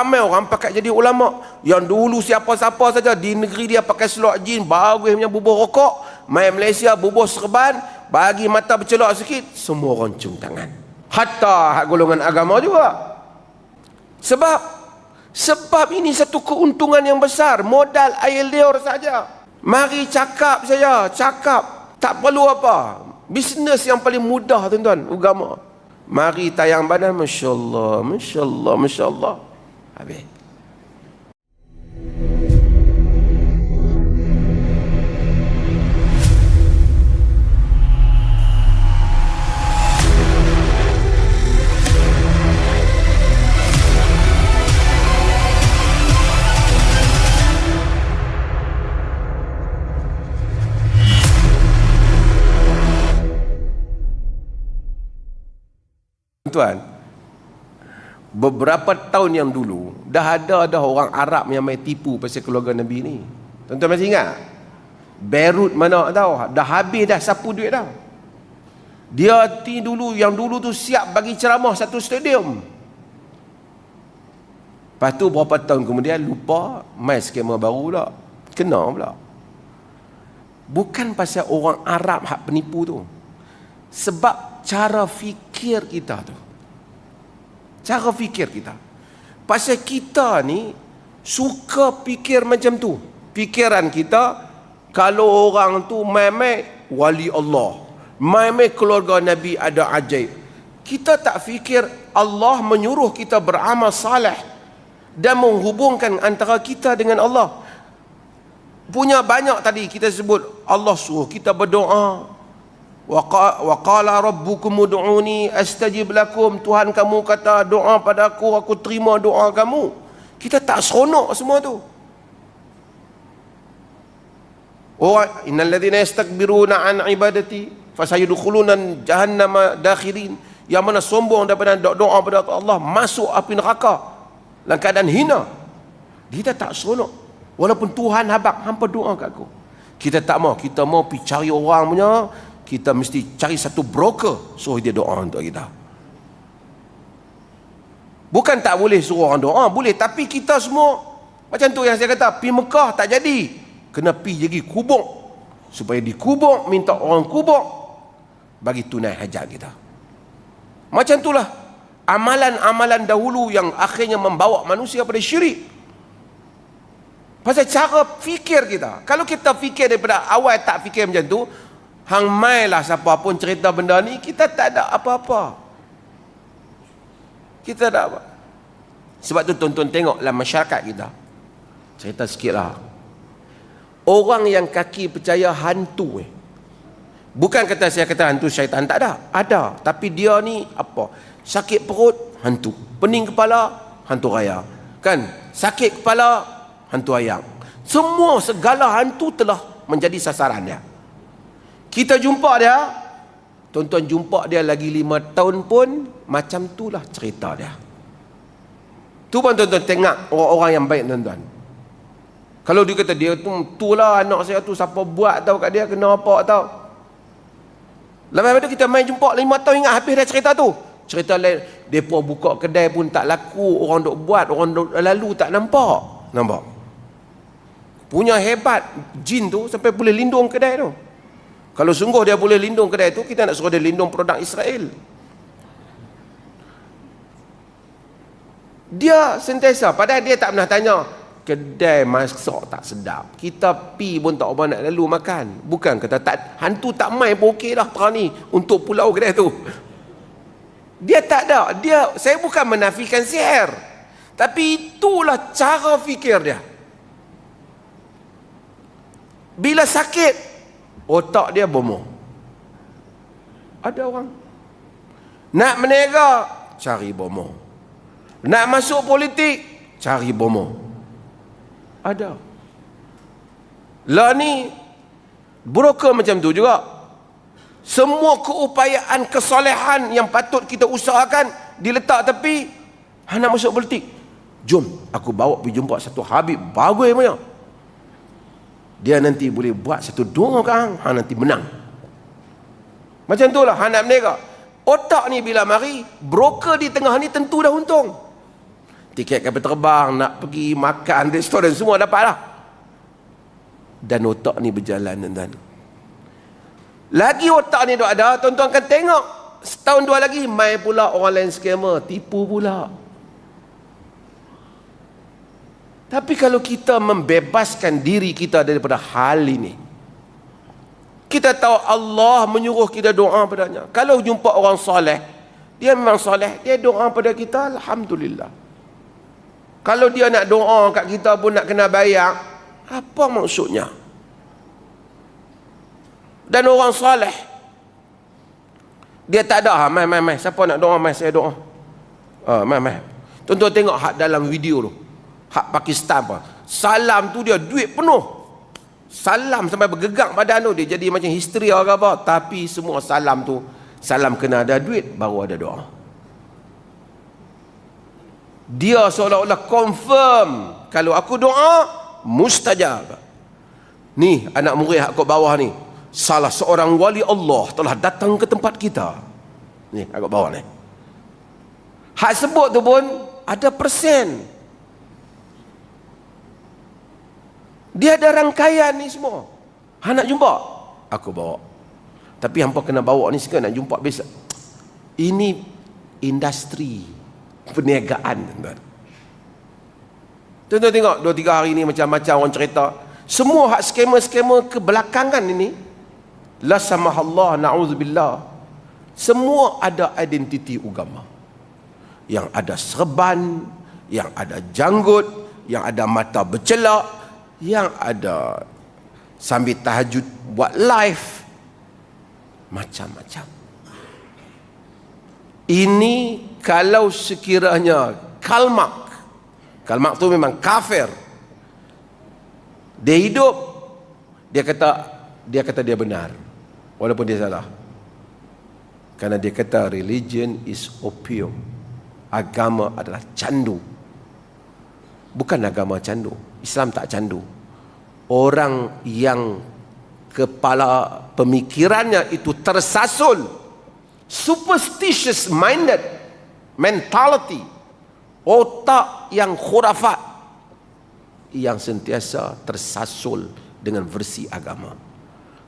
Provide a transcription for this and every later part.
Ramai orang pakai jadi ulama. Yang dulu siapa-siapa saja di negeri dia pakai selok jin, bagus punya bubuh rokok, main Malaysia bubuh serban, bagi mata bercelok sikit, semua orang cium tangan. Hatta golongan agama juga. Sebab ini satu keuntungan yang besar, modal air liur saja. Mari cakap saja, cakap. Tak perlu apa. Bisnes yang paling mudah tuan-tuan, agama. Mari tayang badan, Masya Allah, Masya Allah, Masya Allah. Habis. Tuan, beberapa tahun yang dulu dah ada orang Arab yang main tipu pasal keluarga Nabi ni. Tuan-tuan masih ingat? Beirut mana tahu, dah habis dah sapu duit dah. Dia dulu yang dulu tu siap bagi ceramah satu stadium. Lepas tu berapa tahun kemudian lupa, main skema baru pula. Kena pula. Bukan pasal orang Arab hak penipu tu. Sebab cara fikir kita tu. Cara fikir kita. Pasal kita ni suka fikir macam tu. Fikiran kita, kalau orang tu mai-mai wali Allah, mai-mai keluarga Nabi ada ajaib. Kita tak fikir Allah menyuruh kita beramal saleh dan menghubungkan antara kita dengan Allah. Punya banyak tadi kita sebut Allah suruh kita berdoa. Wa qala rabbukum ud'uni astajib lakum. Tuhan kamu kata doa pada aku terima doa kamu. Kita tak seronok semua tu. Innal ladzina yastakbiruna an ibadati fasayadkhuluna jahannama dakhirin. Yang mana sombong daripada doa pada Allah masuk api neraka dalam keadaan hina. Kita tak seronok. Walaupun Tuhan habaq hampa doa kat aku. Kita tak mau, kita mau pergi cari orang punya. Kita mesti cari satu broker suruh dia doa untuk kita. Bukan tak boleh suruh orang doa, boleh. Tapi kita semua, macam tu yang saya kata, pergi Mekah tak jadi. Kena pergi jadi kubur. Supaya dikubur, minta orang kubur, bagi tunai hajat kita. Macam itulah amalan-amalan dahulu yang akhirnya membawa manusia pada syirik. Pasal cara fikir kita. Kalau kita fikir daripada awal tak fikir macam tu, hang mai lah siapa pun cerita benda ni, kita tak ada apa-apa. Kita tak apa. Sebab tu tuan-tuan tengoklah masyarakat kita. Cerita sikit lah. Orang yang kaki percaya hantu bukan kata saya kata hantu syaitan, tak ada. Ada. Tapi dia ni apa? Sakit perut, hantu. Pening kepala, hantu raya. Kan? Sakit kepala, hantu ayam. Semua segala hantu telah menjadi sasaran dia. Kita jumpa dia, tuan-tuan jumpa dia lagi 5 tahun pun, macam itulah cerita dia. Tu pun tuan-tuan tengok orang-orang yang baik tuan-tuan. Kalau dia kata dia tu lah anak saya tu, siapa buat tahu kat dia, kena apa tahu. Lepas tu kita main jumpa 5 tahun, ingat habis dah cerita tu. Cerita lain, mereka buka kedai pun tak laku, orang duk buat, orang duk lalu tak nampak. Nampak? Punya hebat jin tu sampai boleh lindung kedai tu. Kalau sungguh dia boleh lindung kedai tu, kita nak suruh dia lindung produk Israel. Dia sentiasa, padahal dia tak pernah tanya, kedai masak tak sedap, kita pi pun tak apa nak lalu makan. Bukan kata tak, hantu tak main pun okey dah terang ni untuk pulau kedai tu. Dia tak ada. Saya bukan menafikan sihir, tapi itulah cara fikir dia. Bila sakit, otak dia bomoh. Ada orang nak menega, cari bomoh. Nak masuk politik, cari bomoh. Ada. Lah ni broker macam tu juga. Semua keupayaan kesolehan yang patut kita usahakan diletak tepi. Nak masuk politik, jom aku bawa pergi jumpa satu Habib bagus punya. Dia nanti boleh buat satu doa kan, nanti menang. Macam itulah nak menega. Otak ni bila mari, broker di tengah ni tentu dah untung. Tiket kapal terbang, nak pergi makan, restoran, semua dapat lah. Dan otak ni berjalan, tuan-tuan. Lagi otak ni dok ada, tuan-tuan akan tengok. Setahun dua lagi, mai pula orang lain scammer, tipu pula. Tapi kalau kita membebaskan diri kita daripada hal ini, kita tahu Allah menyuruh kita doa padanya. Kalau jumpa orang soleh, dia memang soleh, dia doa pada kita, alhamdulillah. Kalau dia nak doa kat kita pun nak kena bayar, apa maksudnya? Dan orang soleh, dia tak ada, mai, siapa nak doa, mai, saya doa. Mai. Tuan-tuan tengok hak dalam video tu, hak Pakistan apa, salam tu dia duit penuh. Salam sampai bergegak badan tu, dia jadi macam histeria ke apa. Tapi semua salam tu, salam kena ada duit, baru ada doa. Dia seolah-olah confirm, kalau aku doa, mustajab. Ni, anak murid hak kat bawah ni, salah seorang wali Allah telah datang ke tempat kita. Ni, hak kat bawah ni. Hak sebut tu pun, ada persen. Dia ada rangkaian ni semua. Hang nak jumpa? Aku bawa. Tapi hampa kena bawa ni sekarang nak jumpa besok. Ini industri perniagaan, tuan-tuan. Tuan-tuan tengok 2-3 hari ni macam-macam orang cerita. Semua hak skamer-skamer kebelakangan ini, la samahallah, na'udzubillah, semua ada identiti agama. Yang ada serban, yang ada janggut, yang ada mata bercelak, yang ada sambil tahajud buat live, macam-macam. Ini kalau sekiranya Kalmak tu memang kafir, dia hidup, dia kata dia benar walaupun dia salah. Karena dia kata religion is opium, agama adalah candu. Bukan agama candu, Islam tak candu. Orang yang kepala pemikirannya itu tersasul, superstitious minded mentality, otak yang khurafat, yang sentiasa tersasul dengan versi agama.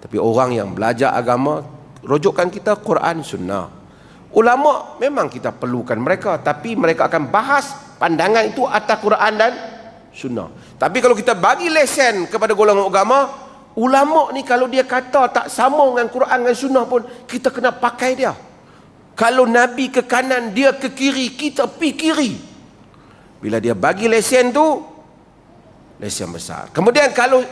Tapi orang yang belajar agama, rujukan kita Quran Sunnah. Ulama memang kita perlukan mereka, tapi mereka akan bahas pandangan itu atas Quran dan Sunnah. Tapi kalau kita bagi lesen kepada golongan agama, ulama ni kalau dia kata tak sama dengan Quran dan Sunnah pun, kita kena pakai dia. Kalau Nabi ke kanan, dia ke kiri, kita pergi kiri. Bila dia bagi lesen tu, lesen besar. Kemudian kalau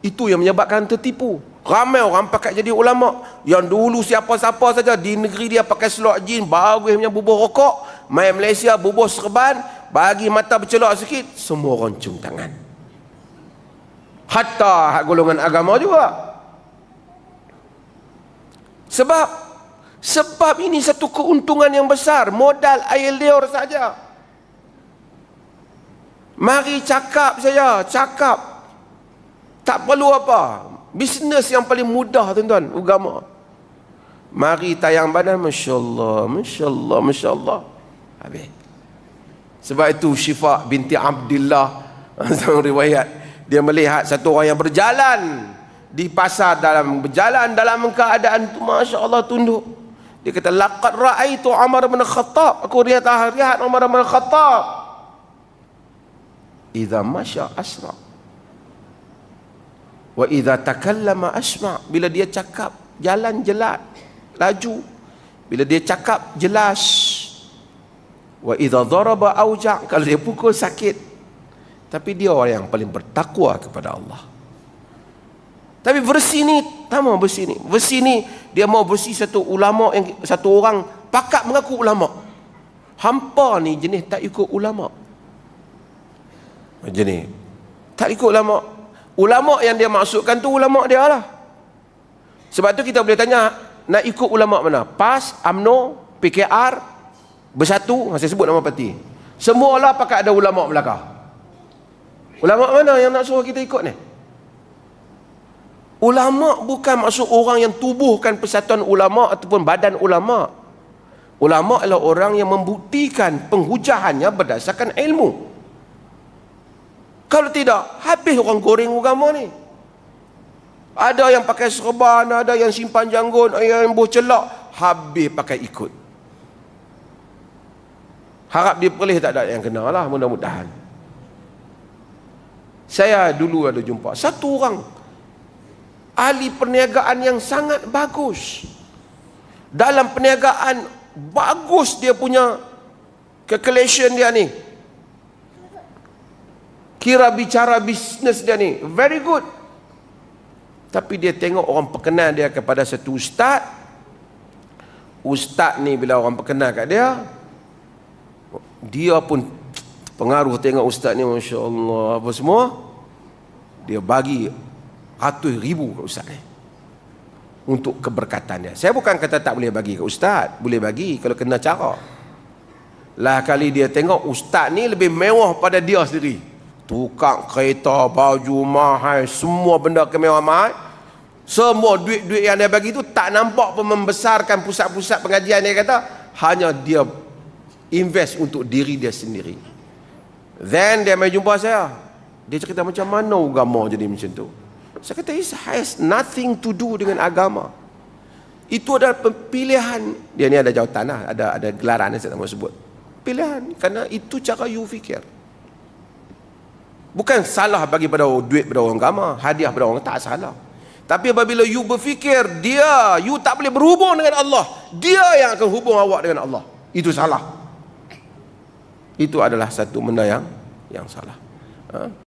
itu yang menyebabkan tertipu, ramai orang pakai jadi ulama. Yang dulu siapa-siapa saja di negeri dia pakai selok jin, bagusnya bubuh rokok, mai Malaysia bubuh serban, bagi mata bercelok sikit, semua orang cium tangan. Hatta golongan agama juga. Sebab ini satu keuntungan yang besar, modal air liur saja. Mari cakap saja, cakap. Tak perlu apa. Bisnes yang paling mudah, tuan-tuan, agama. Mari tayang badan, Masya Allah, Masya Allah, Masya Allah. Habis. Sebab itu Syifa binti Abdullah dalam riwayat, dia melihat satu orang yang berjalan di pasar, berjalan dalam keadaan tu, Masya Allah, tunduk. Dia kata, laqad ra'aitu Umar bin Khattab, aku lihat Umar bin Khattab, idza masya asra wa idza takallama asma. Bila dia cakap, jalan jelas, laju. Bila dia cakap, jelas. Wa idza daraba auja, kalau dia pukul, sakit. Tapi dia orang yang paling bertakwa kepada Allah. Tapi versi ni sama, versi ni dia mau versi satu ulama, yang satu orang pakak mengaku ulama. Hampa ni jenis tak ikut ulama. Jenis tak ikut ulama. Ulama yang dia maksudkan tu ulama dia lah. Sebab tu kita boleh tanya, nak ikut ulama mana? PAS, UMNO, PKR, Bersatu, saya sebut nama parti. Semualah pakai ada ulama belakang. Ulama mana yang nak suruh kita ikut ni? Ulama bukan maksud orang yang tubuhkan persatuan ulama ataupun badan ulama. Ulama adalah orang yang membuktikan penghujahannya berdasarkan ilmu. Kalau tidak, habis orang goreng agama ni. Ada yang pakai serban, ada yang simpan janggut, ada yang bercelak, habis pakai ikut. Harap dia perlih tak ada yang kena lah, mudah-mudahan. Saya dulu ada jumpa satu orang ahli perniagaan yang sangat bagus. Dalam perniagaan bagus dia punya calculation dia ni. Kira bicara bisnes dia ni very good. Tapi dia tengok orang perkenal dia kepada satu ustaz. Ustaz ni bila orang perkenal kat dia pun pengaruh tengok ustaz ni, Masya Allah apa semua. Dia bagi ratus ribu ke ustaz ni untuk keberkatan dia. Saya bukan kata tak boleh bagi ke ustaz, boleh bagi kalau kena cara. Lah kali dia tengok ustaz ni lebih mewah pada dia sendiri, tukang kereta, baju mahal, semua benda kemewahan mahal, semua duit-duit yang dia bagi tu tak nampak pun membesarkan pusat-pusat pengajian. Dia kata hanya dia invest untuk diri dia sendiri. Then dia mai jumpa saya, dia cerita macam mana agama jadi macam tu. Saya kata it has nothing to do dengan agama. Itu adalah pilihan. Dia ni ada jawatan lah, ada gelaran yang saya tak mahu sebut. Pilihan, kerana itu cara you fikir. Bukan salah bagi pada duit pada orang agama, hadiah pada orang, tak salah. Tapi apabila you berfikir you tak boleh berhubung dengan Allah, dia yang akan hubung awak dengan Allah, itu salah. Itu adalah satu benda yang salah.